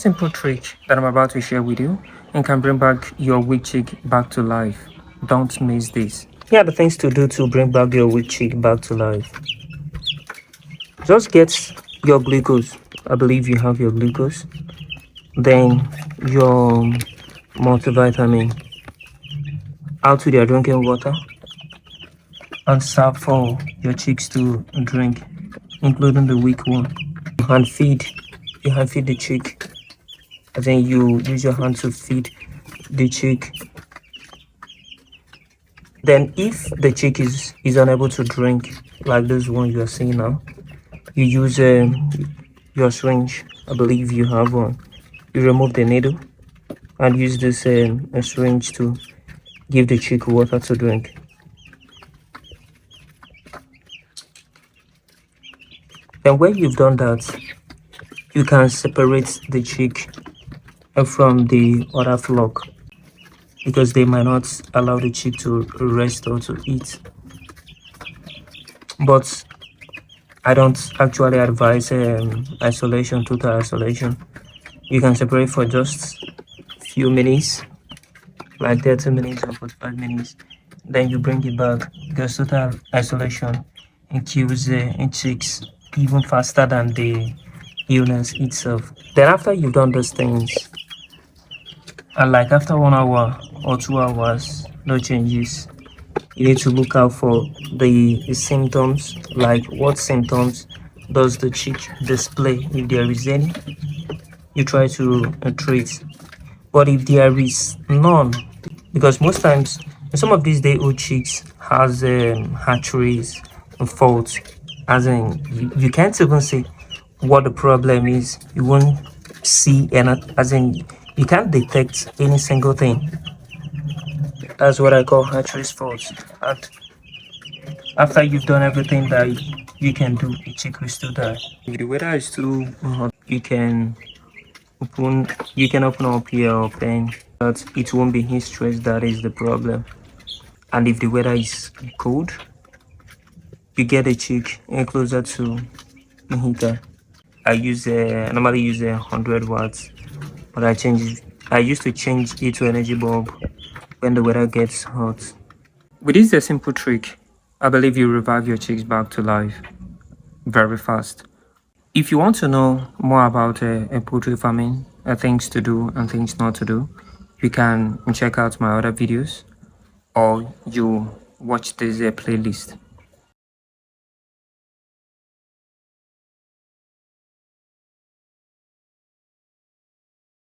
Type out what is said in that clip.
simple trick that I'm about to share with you and can bring back your weak chick back to life. Don't miss this. Here are the things to do to bring back your weak chick back to life. Just get your glucose. I believe you have your glucose. Then your multivitamin. Out to their drinking water. And serve for your chicks to drink, including the weak one. Hand feed. You hand feed the chick. And then you use your hand to feed the chick. Then if the chick is unable to drink, like this one you are seeing now, you use your syringe. I believe you have one. You remove the needle and use this a syringe to give the chick water to drink. And when you've done that, you can separate the chick from the other flock, because they might not allow the chick to rest or to eat. But I don't actually advise isolation, total isolation. You can separate for just few minutes, like 30 minutes or 45 minutes. Then you bring it back, because total isolation kills chicks even faster than the illness itself. Then after you've done those things, and like after 1 hour or 2 hours, no changes, you need to look out for the symptoms, like what symptoms does the chick display. If there is any, you try to treat. But if there is none, because most times some of these day-old chicks has hatcheries faults, as in you can't even see what the problem is. You won't see any, as in you can't detect any single thing. That's what I call hatcheries faults. And after you've done everything that you can do, the chick will still die. If the weather is too hot, you can open up your pen, but it won't be heat stress that is the problem. And if the weather is cold, you get a chick closer to the heater. I normally use 100 watts, but I used to change it to energy bulb when the weather gets hot. With this a simple trick, I believe you revive your chicks back to life very fast. If you want to know more about poultry farming, things to do and things not to do, you can check out my other videos, or you watch this playlist.